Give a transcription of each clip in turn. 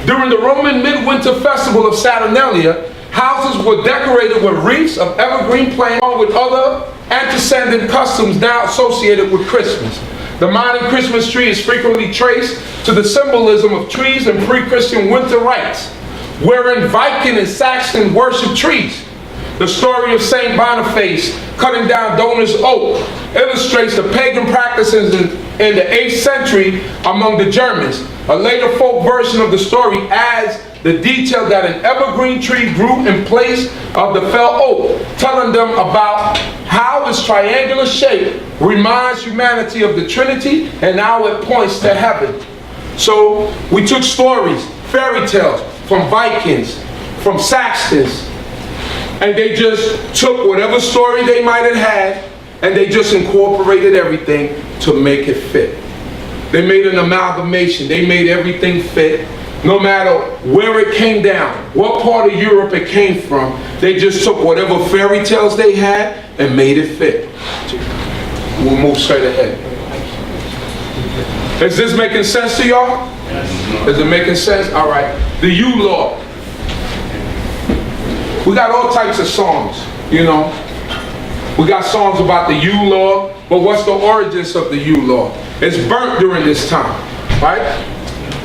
During the Roman midwinter festival of Saturnalia, houses were decorated with wreaths of evergreen plants, along with other antecedent customs now associated with Christmas. The modern Christmas tree is frequently traced to the symbolism of trees in pre-Christian winter rites, wherein Viking and Saxon worshiped trees. The story of Saint Boniface cutting down Dona's oak illustrates the pagan practices in the 8th century among the Germans. A later folk version of the story adds the detail that an evergreen tree grew in place of the fell oak, telling them about how its triangular shape reminds humanity of the Trinity and how it points to heaven. So we took stories, fairy tales from Vikings, from Saxons, and they just took whatever story they might have had and they just incorporated everything to make it fit. They made an amalgamation. They made everything fit. No matter where it came down, what part of Europe it came from, they just took whatever fairy tales they had and made it fit. We'll move straight ahead. Is this making sense to y'all? Is it making sense? All right. The Yule Log. We got all types of songs, you know. We got songs about the Yule Log, but what's the origins of the Yule Log? It's burnt during this time, right?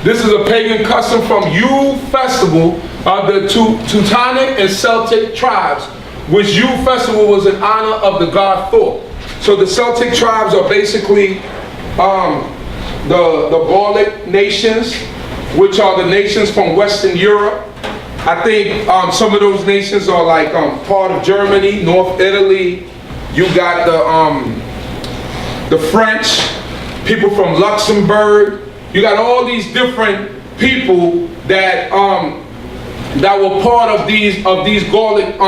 This is a pagan custom from Yule festival of the Teutonic and Celtic tribes, which Yule festival was in honor of the god Thor. So the Celtic tribes are basically the Gallic nations, which are the nations from Western Europe. I think some of those nations are like part of Germany, North Italy. You got the French, people from Luxembourg. You got all these different people that that were part of these Gallic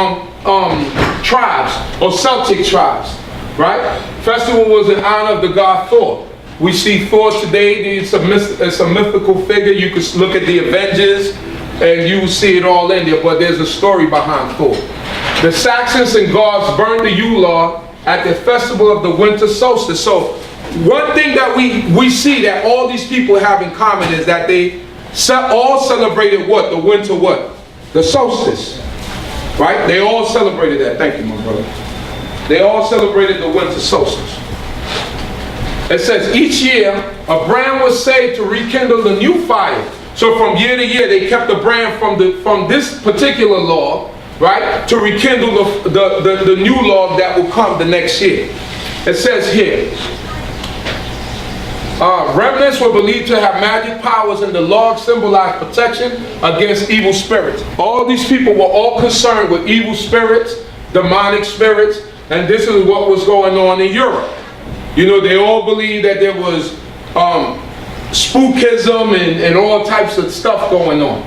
tribes or Celtic tribes, right? Festival was in honor of the god Thor. We see Thor today. It's a mythical figure. You can look at the Avengers and you see it all in there, but there's a story behind Thor. The Saxons and Goths burned the Yule log at the festival of the winter solstice. So one thing that we see that all these people have in common is that they all celebrated what? The winter what? The solstice. Right? They all celebrated that. Thank you, my brother. They all celebrated the winter solstice. It says each year a brand was saved to rekindle the new fire. So from year to year they kept the brand from this particular log, right, to rekindle the new log that will come the next year. It says here, remnants were believed to have magic powers, and the log symbolized protection against evil spirits. All these people were all concerned with evil spirits, demonic spirits, and this is what was going on in Europe. You know, they all believed that there was spookism and all types of stuff going on.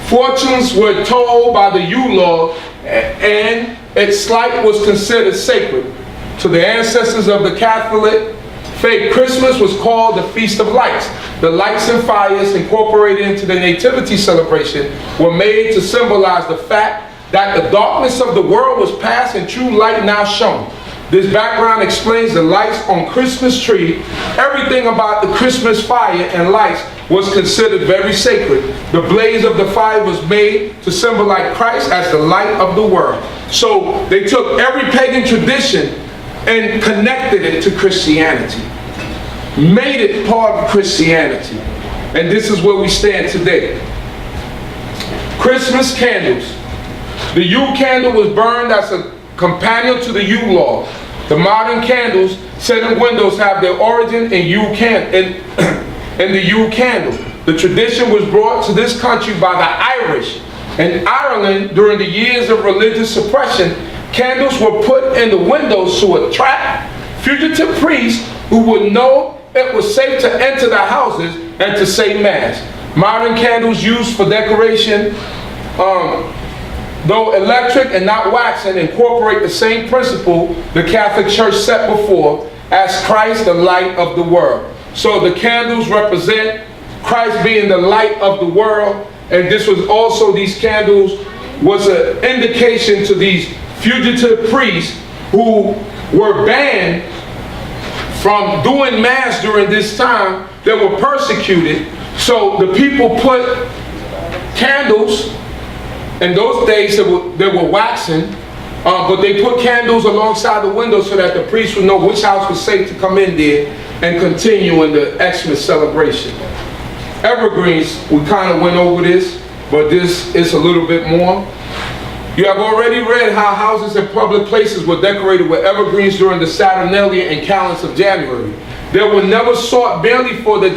Fortunes were told by the Yule log, and its light was considered sacred. To the ancestors of the Catholic faith, Christmas was called the Feast of Lights. The lights and fires incorporated into the nativity celebration were made to symbolize the fact that the darkness of the world was past and true light now shone. This background explains the lights on Christmas tree. Everything about the Christmas fire and lights was considered very sacred. The blaze of the fire was made to symbolize Christ as the light of the world. So they took every pagan tradition and connected it to Christianity. Made it part of Christianity. And this is where we stand today. Christmas candles. The Yule candle was burned as a companion to the Yule log. The modern candles set in windows have their origin in the Yule candle. The tradition was brought to this country by the Irish. In Ireland, during the years of religious suppression, candles were put in the windows to attract fugitive priests who would know it was safe to enter the houses and to say mass. Modern candles used for decoration, though electric and not waxen, incorporate the same principle the Catholic Church set before as Christ, the light of the world. So the candles represent Christ being the light of the world, and this was also, these candles was an indication to these fugitive priests who were banned from doing mass during this time. They were persecuted. So the people put candles. In those days, they were waxing, but they put candles alongside the window so that the priest would know which house was safe to come in there and continue in the Xmas celebration. Evergreens, we kind of went over this, but this is a little bit more. You have already read how houses and public places were decorated with evergreens during the Saturnalia and calends of January. They were never sought merely for the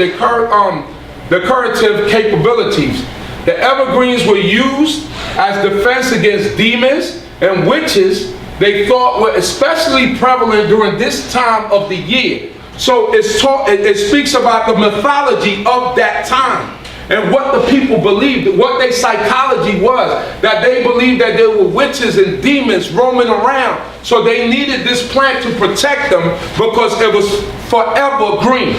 decorative capabilities. The evergreens were used as defense against demons and witches they thought were especially prevalent during this time of the year. So it speaks about the mythology of that time and what the people believed, what their psychology was, that they believed that there were witches and demons roaming around. So they needed this plant to protect them because it was forever green.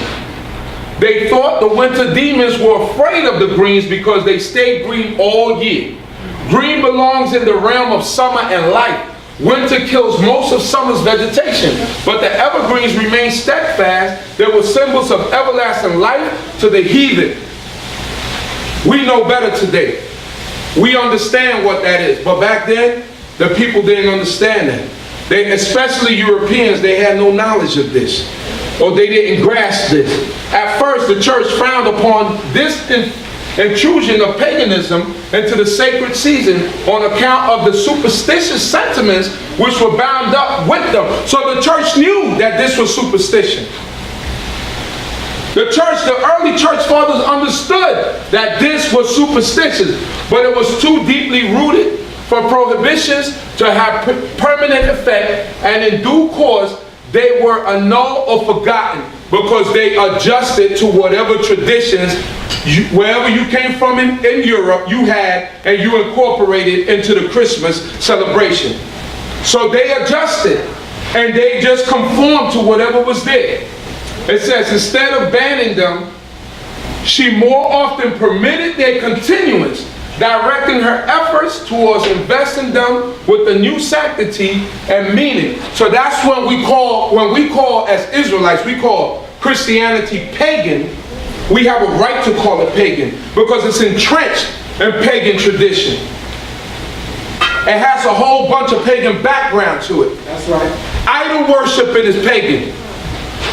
They thought the winter demons were afraid of the greens because they stayed green all year. Green belongs in the realm of summer and life. Winter kills most of summer's vegetation, but the evergreens remain steadfast. They were symbols of everlasting life to the heathen. We know better today. We understand what that is, but back then, the people didn't understand that. They, especially Europeans, they had no knowledge of this, or they didn't grasp this. At first, the church frowned upon this intrusion of paganism into the sacred season on account of the superstitious sentiments which were bound up with them. So the church knew that this was superstition. The early church fathers understood that this was superstitious, but it was too deeply rooted for prohibitions to have permanent effect, and in due course they were annulled or forgotten because they adjusted to whatever traditions, wherever you came from in Europe, you had, and you incorporated into the Christmas celebration. So they adjusted, and they just conformed to whatever was there. It says, instead of banning them, she more often permitted their continuance, directing her efforts towards investing them with a new sanctity and meaning. So that's when we call as Israelites, we call Christianity pagan. We have a right to call it pagan because it's entrenched in pagan tradition. It has a whole bunch of pagan background to it. That's right. Idol worshiping is pagan.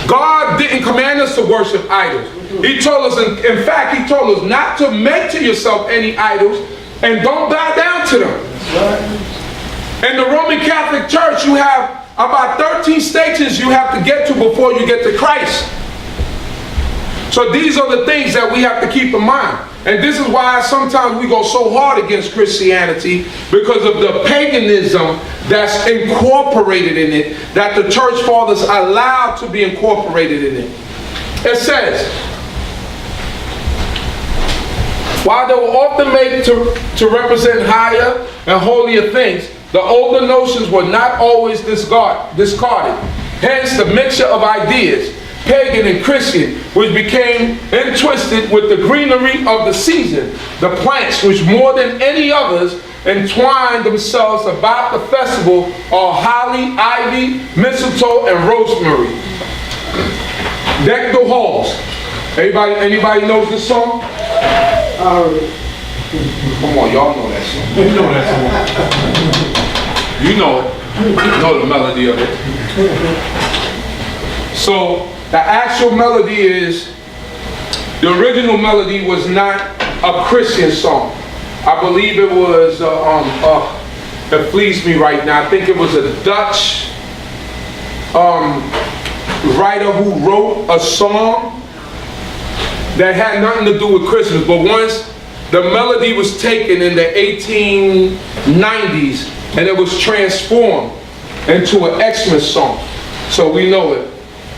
God didn't command us to worship idols. He told us, in fact, he told us not to make to yourself any idols and don't bow down to them. In the Roman Catholic Church, you have about 13 stages you have to get to before you get to Christ. So these are the things that we have to keep in mind. And this is why sometimes we go so hard against Christianity, because of the paganism that's incorporated in it, that the church fathers allowed to be incorporated in it. It says, while they were often made to represent higher and holier things, the older notions were not always discarded. Hence the mixture of ideas, pagan and Christian, which became entwisted with the greenery of the season, the plants which more than any others entwined themselves about the festival are holly, ivy, mistletoe, and rosemary. Deck the halls. Anybody knows this song? Come on, y'all know that song. You know that song. You know it. You know the melody of it. So the actual melody is, the original melody was not a Christian song. I believe it was, it flees me right now, I think it was a Dutch writer who wrote a song that had nothing to do with Christmas, but once the melody was taken in the 1890s and it was transformed into an Xmas song. So we know it.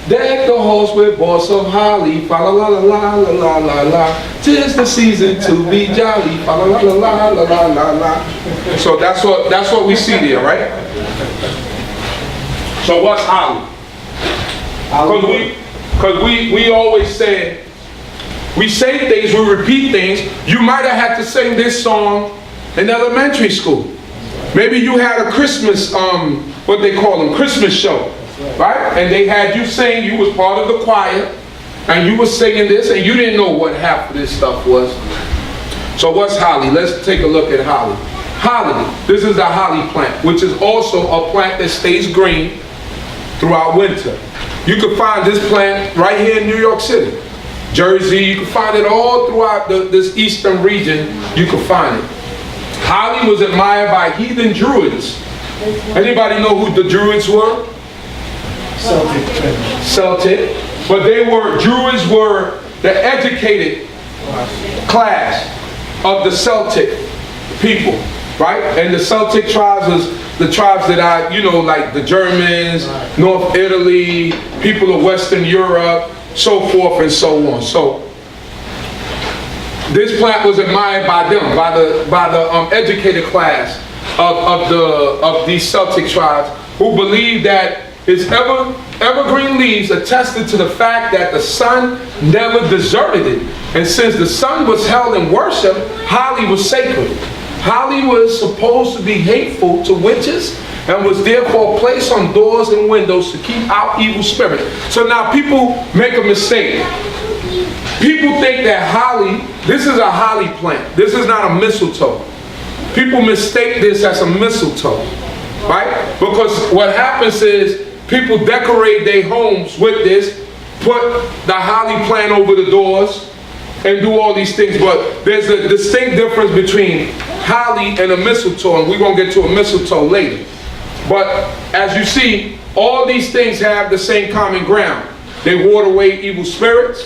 Deck the halls with balls of holly, fa la la la la la la la. 'Tis the season to be jolly, fa la la la la la la la. So that's what we see there, right? So what's holly? Because we always say, we say things, we repeat things. You might have had to sing this song in elementary school. Maybe you had a Christmas, what they call them, Christmas show. Right? And they had you sing, you was part of the choir, and you was singing this, and you didn't know what half of this stuff was. So what's holly? Let's take a look at holly. Holly, this is the holly plant, which is also a plant that stays green throughout winter. You can find this plant right here in New York City. Jersey, you can find it all throughout this eastern region, you can find it. Holly was admired by heathen Druids. Anybody know who the Druids were? Celtic. But Druids were the educated class of the Celtic people, right? And the Celtic tribes was the tribes that like the Germans, North Italy, people of Western Europe, so forth and so on. So this plant was admired by them, by the educated class of these Celtic tribes, who believed that its evergreen leaves attested to the fact that the sun never deserted it. And since the sun was held in worship, holly was sacred. Holly was supposed to be hateful to witches and was therefore placed on doors and windows to keep out evil spirits. So now people make a mistake. People think that holly, this is a holly plant. This is not a mistletoe. People mistake this as a mistletoe, right? Because what happens is people decorate their homes with this, put the holly plant over the doors, and do all these things. But there's a distinct difference between holly and a mistletoe, and we're going to get to a mistletoe later. But as you see, all these things have the same common ground. They ward away evil spirits,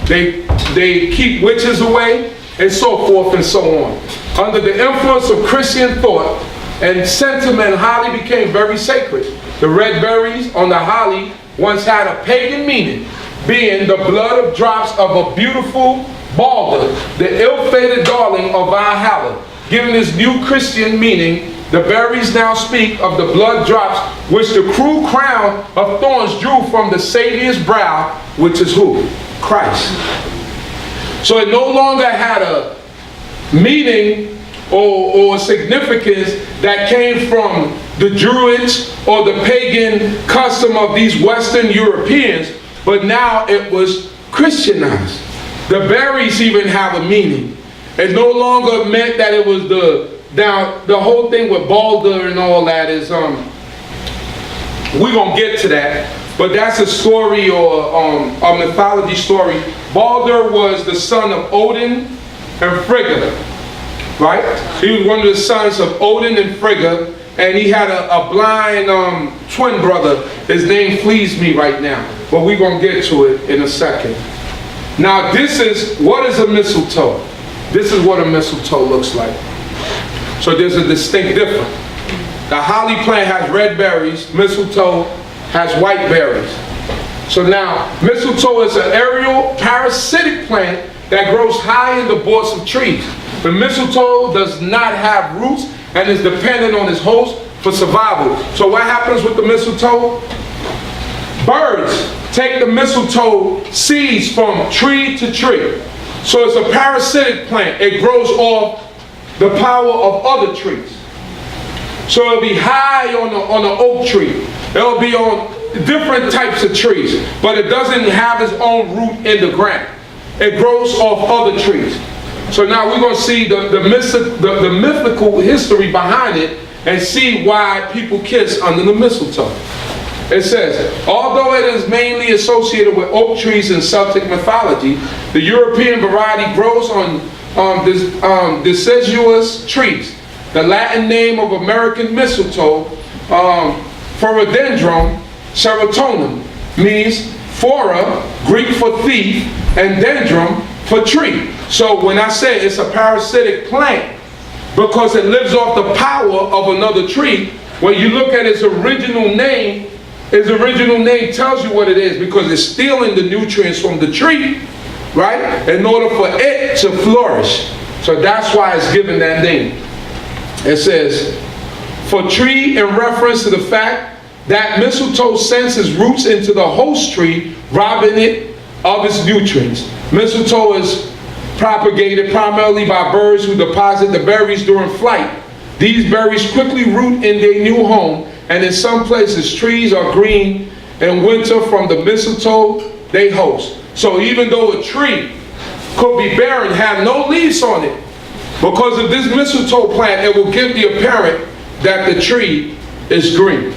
they keep witches away, and so forth and so on. Under the influence of Christian thought and sentiment, holly became very sacred. The red berries on the holly once had a pagan meaning, being the blood of drops of a beautiful Balder, the ill-fated darling of Valhalla. Given this new Christian meaning, the berries now speak of the blood drops which the cruel crown of thorns drew from the Savior's brow, which is who? Christ. So it no longer had a meaning or significance that came from the Druids or the pagan custom of these Western Europeans, but now it was Christianized. The berries even have a meaning. It no longer meant that it was the whole thing with Balder and all that is, we're going to get to that, but that's a story or a mythology story. Balder was the son of Odin and Frigga, right? He was one of the sons of Odin and Frigga, and he had a blind twin brother. His name flees me right now, but we're going to get to it in a second. Now what is a mistletoe? This is what a mistletoe looks like. So there's a distinct difference. The holly plant has red berries, mistletoe has white berries. So now, mistletoe is an aerial parasitic plant that grows high in the boughs of trees. The mistletoe does not have roots and is dependent on its host for survival. So what happens with the mistletoe? Birds take the mistletoe seeds from tree to tree. So it's a parasitic plant. It grows off the power of other trees. So it'll be high on an oak tree. It'll be on different types of trees, but it doesn't have its own root in the ground. It grows off other trees. So now we're going to see the mythical history behind it and see why people kiss under the mistletoe. It says, although it is mainly associated with oak trees in Celtic mythology, the European variety grows on deciduous trees. The Latin name of American mistletoe, Phoradendron serotonum, means fora, Greek for thief, and dendron for tree. So when I say it's a parasitic plant, because it lives off the power of another tree, when you look at its original name tells you what it is, because it's stealing the nutrients from the tree, right, in order for it to flourish. So that's why it's given that name. It says, for tree, in reference to the fact that mistletoe sends its roots into the host tree, robbing it of its nutrients. Mistletoe is propagated primarily by birds who deposit the berries during flight. These berries quickly root in their new home, and in some places trees are green in winter from the mistletoe they host. So even though a tree could be barren, have no leaves on it Because of this mistletoe plant, it will give the appearance that the tree is green.